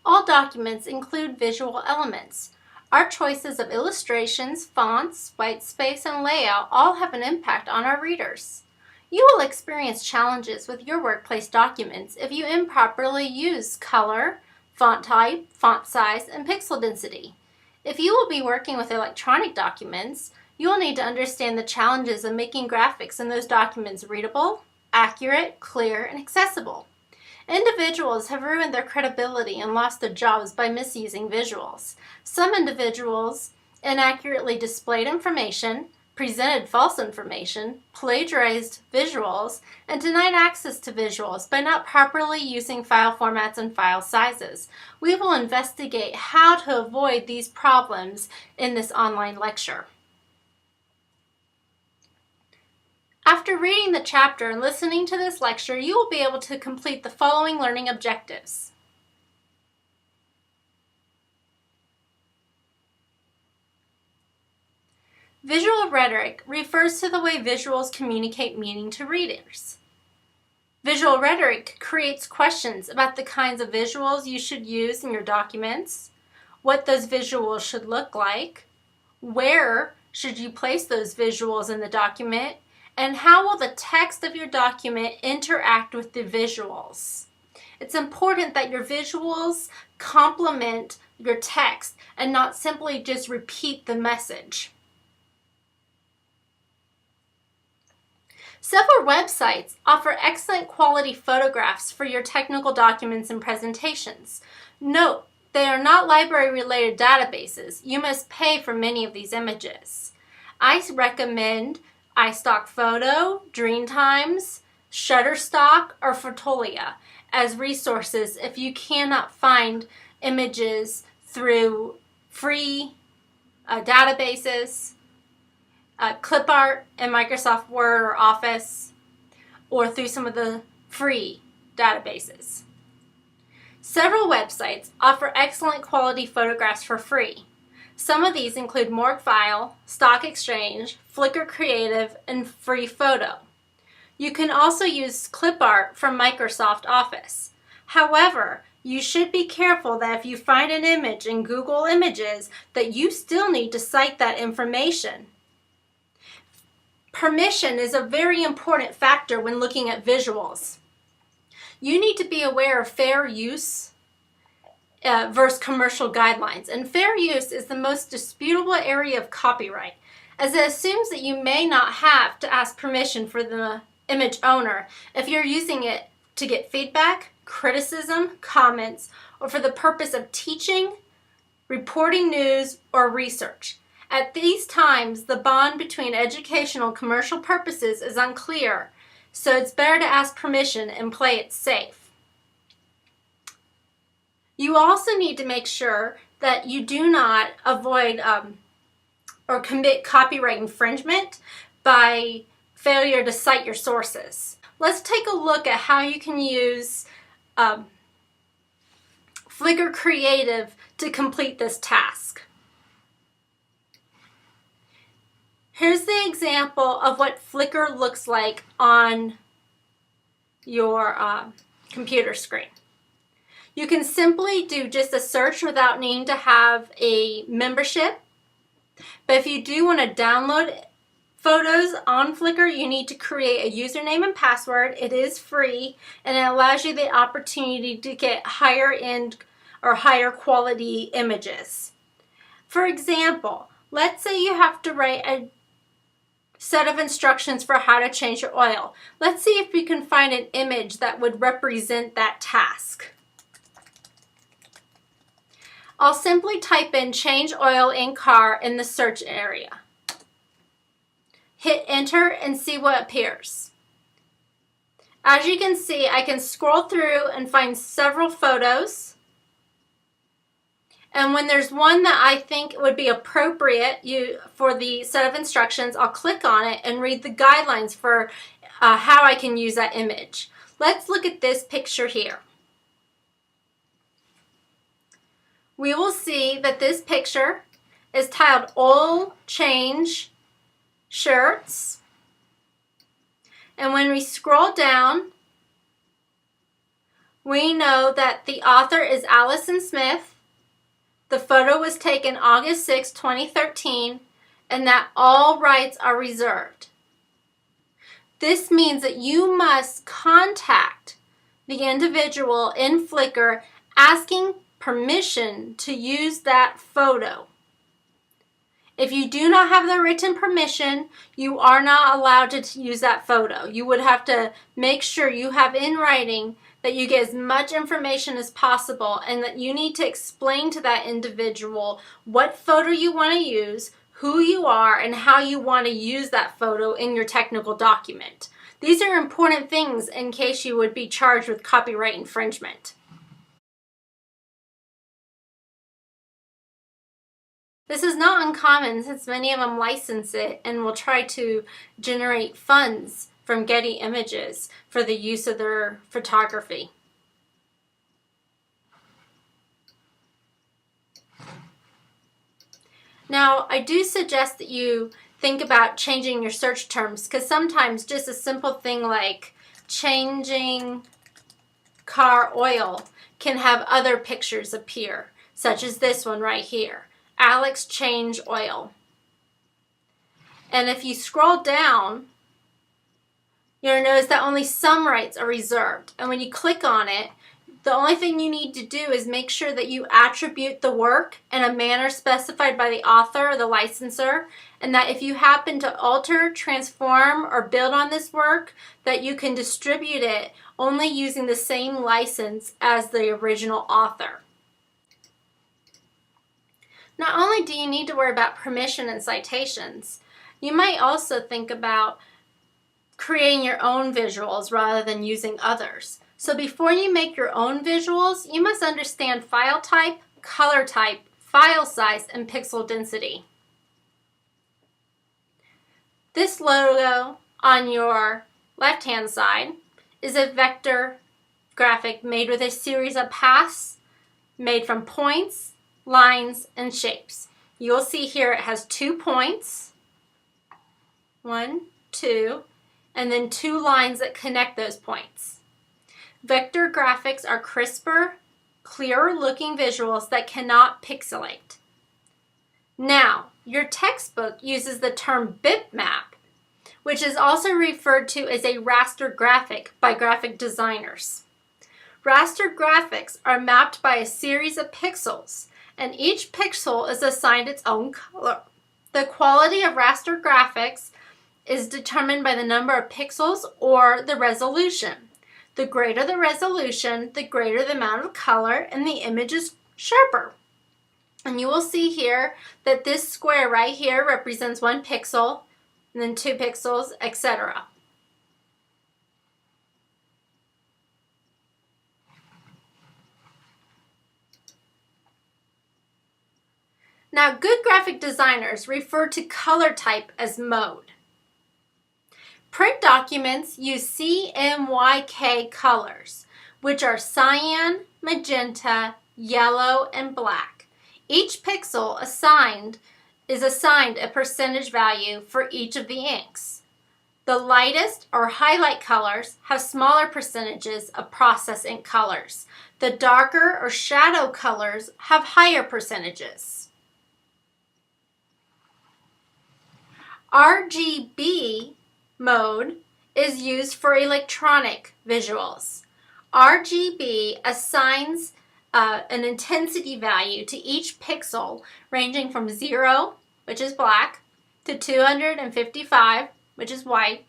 All documents include visual elements. Our choices of illustrations, fonts, white space, and layout all have an impact on our readers. You will experience challenges with your workplace documents if you improperly use color, font type, font size, and pixel density. If you will be working with electronic documents, you will need to understand the challenges of making graphics in those documents readable, accurate, clear, and accessible. Individuals have ruined their credibility and lost their jobs by misusing visuals. Some individuals inaccurately displayed information, presented false information, plagiarized visuals, and denied access to visuals by not properly using file formats and file sizes. We will investigate how to avoid these problems in this online lecture. After reading the chapter and listening to this lecture, you will be able to complete the following learning objectives. Visual rhetoric refers to the way visuals communicate meaning to readers. Visual rhetoric creates questions about the kinds of visuals you should use in your documents, what those visuals should look like, where should you place those visuals in the document, and how will the text of your document interact with the visuals. It's important that your visuals complement your text and not simply just repeat the message. Several websites offer excellent quality photographs for your technical documents and presentations. Note, they are not library-related databases. You must pay for many of these images. I recommend iStock Photo, Dreamtimes, Shutterstock, or Fotolia as resources if you cannot find images through free databases, ClipArt in Microsoft Word or Office, or through some of the free databases. Several websites offer excellent quality photographs for free. Some of these include Morguefile, Stock Exchange, Flickr Creative, and Free Photo. You can also use ClipArt from Microsoft Office. However, you should be careful that if you find an image in Google Images that you still need to cite that information. Permission is a very important factor when looking at visuals. You need to be aware of fair use versus commercial guidelines. And fair use is the most disputable area of copyright, as it assumes that you may not have to ask permission for the image owner if you're using it to get feedback, criticism, comments, or for the purpose of teaching, reporting news, or research. At these times, the bond between educational and commercial purposes is unclear, so it's better to ask permission and play it safe. You also need to make sure that you do not avoid or commit copyright infringement by failure to cite your sources. Let's take a look at how you can use Flickr Creative to complete this task. Here's the example of what Flickr looks like on your computer screen. You can simply do just a search without needing to have a membership. But if you do want to download photos on Flickr, you need to create a username and password. It is free, and it allows you the opportunity to get higher end or higher quality images. For example, let's say you have to write a set of instructions for how to change your oil. Let's see if we can find an image that would represent that task. I'll simply type in change oil in car in the search area. Hit enter and see what appears. As you can see, I can scroll through and find several photos. And when there's one that I think would be appropriate for the set of instructions, I'll click on it and read the guidelines for how I can use that image. Let's look at this picture here. We will see that this picture is titled Oil Change Shirts. And when we scroll down, We know that the author is Allison Smith. The photo was taken August 6, 2013, and that all rights are reserved. This means that you must contact the individual in Flickr asking permission to use that photo. If you do not have the written permission, you are not allowed to use that photo. You would have to make sure you have in writing that you get as much information as possible and that you need to explain to that individual what photo you want to use, who you are, and how you want to use that photo in your technical document. These are important things in case you would be charged with copyright infringement. This is not uncommon since many of them license it and will try to generate funds from Getty Images for the use of their photography. Now, I do suggest that you think about changing your search terms, because sometimes just a simple thing like changing car oil can have other pictures appear, such as this one right here. Alex change oil. And if you scroll down, you'll notice that only some rights are reserved. And when you click on it, the only thing you need to do is make sure that you attribute the work in a manner specified by the author or the licensor, and that if you happen to alter, transform, or build on this work, that you can distribute it only using the same license as the original author. Not only do you need to worry about permission and citations, you might also think about creating your own visuals rather than using others. So before you make your own visuals, you must understand file type, color type, file size, and pixel density. This logo on your left-hand side is a vector graphic made with a series of paths made from points, lines, and shapes. You'll see here it has 2 points, 1, 2, and then 2 lines that connect those points. Vector graphics are crisper, clearer looking visuals that cannot pixelate. Now, your textbook uses the term bitmap, which is also referred to as a raster graphic by graphic designers. Raster graphics are mapped by a series of pixels, and each pixel is assigned its own color. The quality of raster graphics is determined by the number of pixels or the resolution. The greater the resolution, the greater the amount of color, and the image is sharper. And you will see here that this square right here represents 1 pixel, and then 2 pixels, etc. Now, good graphic designers refer to color type as mode. Print documents use CMYK colors, which are cyan, magenta, yellow, and black. Each pixel is assigned a percentage value for each of the inks. The lightest or highlight colors have smaller percentages of process ink colors. The darker or shadow colors have higher percentages. RGB mode is used for electronic visuals. RGB assigns an intensity value to each pixel ranging from 0, which is black, to 255, which is white,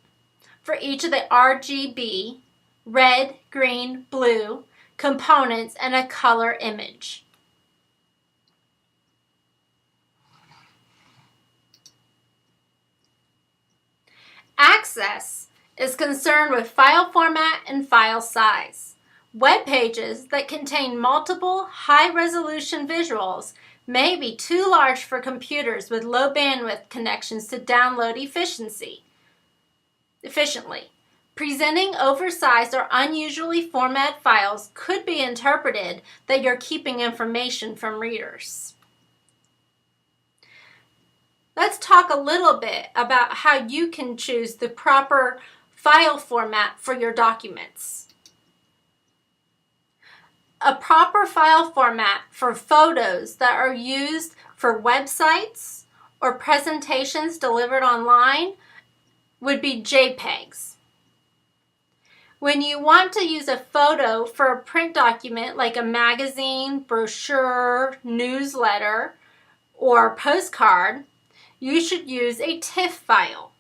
for each of the RGB, red, green, blue, components and a color image. Access is concerned with file format and file size. Web pages that contain multiple high-resolution visuals may be too large for computers with low bandwidth connections to download efficiently. Presenting oversized or unusually formatted files could be interpreted that you're keeping information from readers. Let's talk a little bit about how you can choose the proper file format for your documents. A proper file format for photos that are used for websites or presentations delivered online would be JPEGs. When you want to use a photo for a print document like a magazine, brochure, newsletter, or postcard, you should use a TIFF file.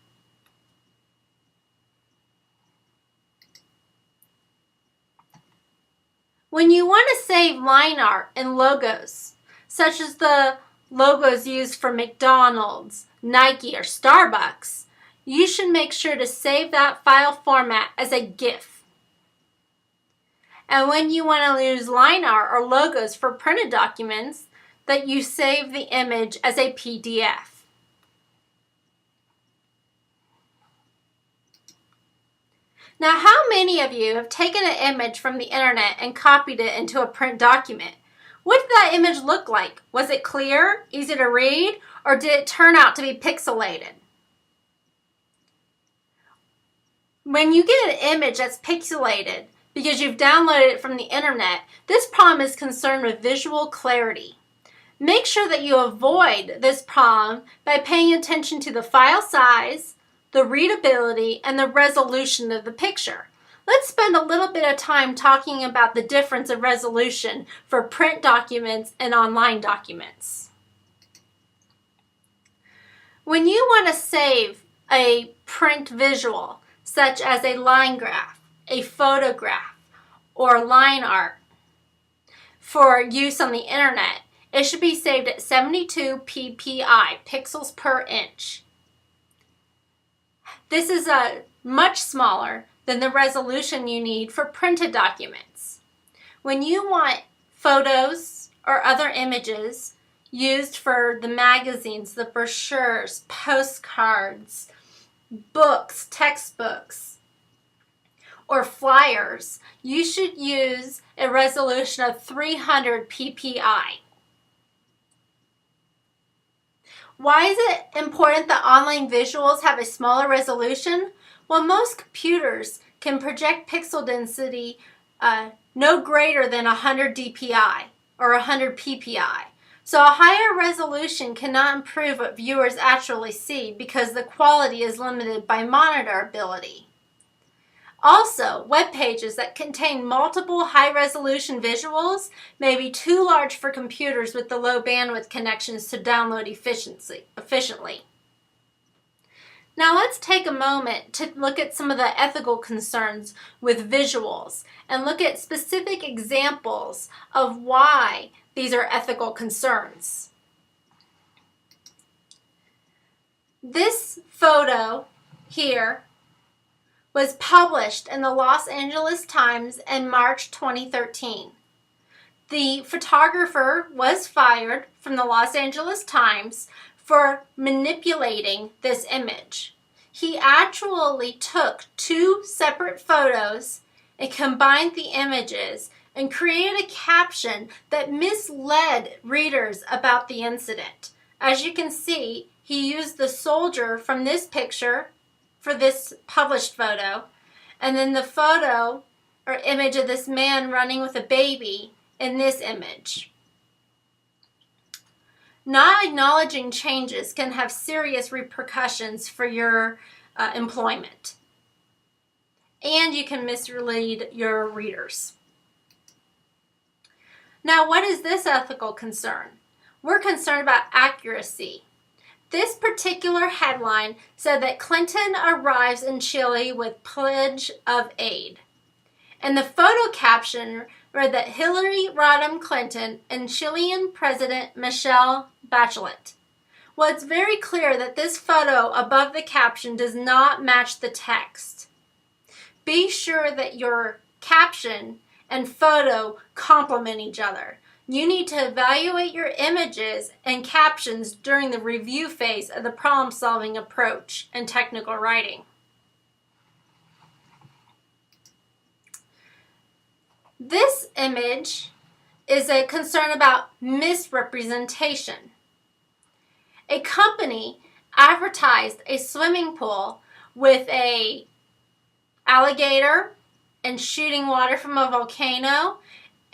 When you want to save line art and logos, such as the logos used for McDonald's, Nike, or Starbucks, you should make sure to save that file format as a GIF. And when you want to use line art or logos for printed documents, that you save the image as a PDF. Now, how many of you have taken an image from the internet and copied it into a print document? What did that image look like? Was it clear, easy to read, or did it turn out to be pixelated? When you get an image that's pixelated because you've downloaded it from the internet, this problem is concerned with visual clarity. Make sure that you avoid this problem by paying attention to the file size, the readability, and the resolution of the picture. Let's spend a little bit of time talking about the difference of resolution for print documents and online documents. When you want to save a print visual, such as a line graph, a photograph, or line art for use on the internet, it should be saved at 72 ppi, pixels per inch. This is much smaller than the resolution you need for printed documents. When you want photos or other images used for the magazines, the brochures, postcards, books, textbooks, or flyers, you should use a resolution of 300 ppi. Why is it important that online visuals have a smaller resolution? Well, most computers can project pixel density no greater than 100 dpi or 100 ppi. So a higher resolution cannot improve what viewers actually see because the quality is limited by monitorability. Also, web pages that contain multiple high-resolution visuals may be too large for computers with the low bandwidth connections to download efficiently. Now let's take a moment to look at some of the ethical concerns with visuals and look at specific examples of why these are ethical concerns. This photo here was published in the Los Angeles Times in March 2013. The photographer was fired from the Los Angeles Times for manipulating this image. He actually took two separate photos and combined the images and created a caption that misled readers about the incident. As you can see, he used the soldier from this picture for this published photo, and then the photo or image of this man running with a baby in this image. Not acknowledging changes can have serious repercussions for your employment, and you can mislead your readers. Now, what is this ethical concern? We're concerned about accuracy. This particular headline said that Clinton arrives in Chile with pledge of aid. And the photo caption read that Hillary Rodham Clinton and Chilean President Michelle Bachelet. Well, it's very clear that this photo above the caption does not match the text. Be sure that your caption and photo complement each other. You need to evaluate your images and captions during the review phase of the problem-solving approach in technical writing. This image is a concern about misrepresentation. A company advertised a swimming pool with an alligator and shooting water from a volcano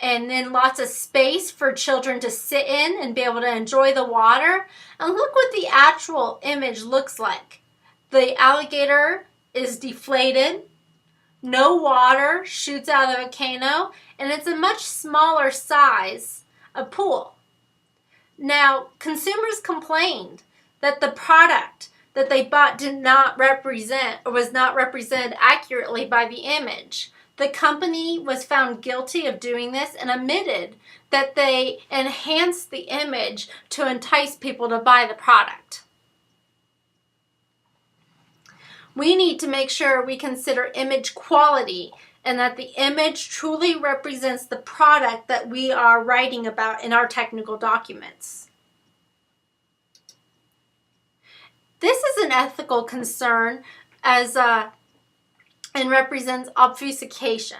and then lots of space for children to sit in and be able to enjoy the water. And look what the actual image looks like. The alligator is deflated, no water shoots out of the volcano, and it's a much smaller size of pool. Now, consumers complained that the product that they bought did not represent or was not represented accurately by the image. The company was found guilty of doing this and admitted that they enhanced the image to entice people to buy the product. We need to make sure we consider image quality and that the image truly represents the product that we are writing about in our technical documents. This is an ethical concern and represents obfuscation.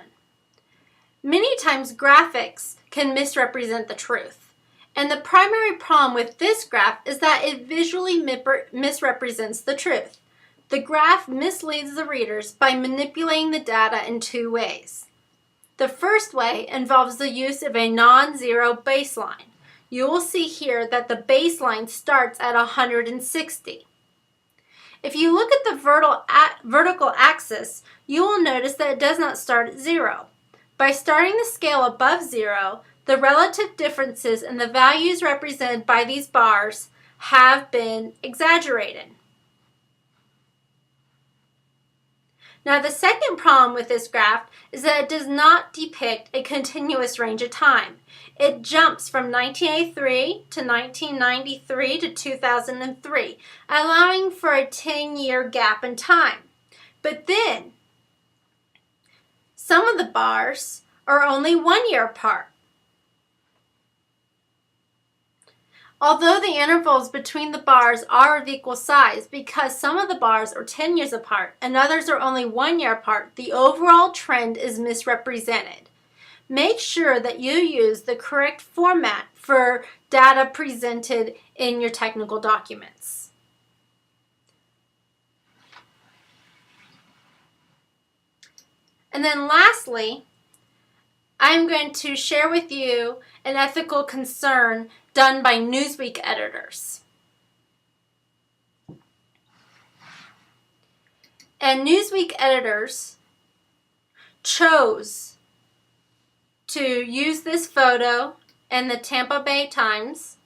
Many times graphics can misrepresent the truth. And the primary problem with this graph is that it visually misrepresents the truth. The graph misleads the readers by manipulating the data in two ways. The first way involves the use of a non-zero baseline. You will see here that the baseline starts at 160. If you look at the vertical axis, you will notice that it does not start at 0. By starting the scale above 0, the relative differences in the values represented by these bars have been exaggerated. Now, the second problem with this graph is that it does not depict a continuous range of time. It jumps from 1983 to 1993 to 2003, allowing for a 10-year gap in time. But then, some of the bars are only 1 year apart. Although the intervals between the bars are of equal size, because some of the bars are 10 years apart and others are only 1 year apart, the overall trend is misrepresented. Make sure that you use the correct format for data presented in your technical documents. And then lastly, I'm going to share with you an ethical concern done by Newsweek editors. And Newsweek editors chose to use this photo in the Tampa Bay Times.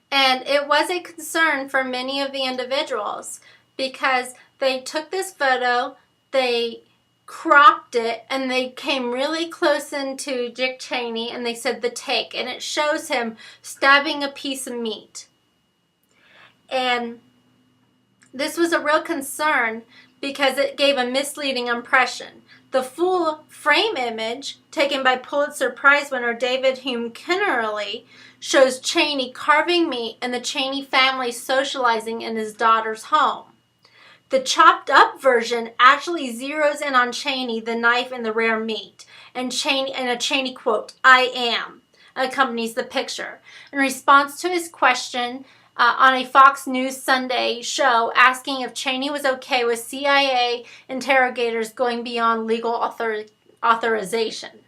And it was a concern for many of the individuals because they took this photo, they cropped it, and they came really close into Dick Cheney and they said the take, and it shows him stabbing a piece of meat. And this was a real concern because it gave a misleading impression. The full frame image taken by Pulitzer Prize winner David Hume Kennerly shows Cheney carving meat and the Cheney family socializing in his daughter's home. The chopped up version actually zeroes in on Cheney, the knife, and the rare meat. And a Cheney quote, "I am," accompanies the picture. In response to his question on a Fox News Sunday show asking if Cheney was okay with CIA interrogators going beyond legal authorization.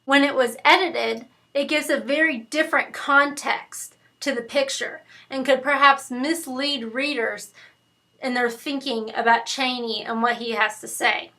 When it was edited, it gives a very different context to the picture and could perhaps mislead readers in their thinking about Cheney and what he has to say.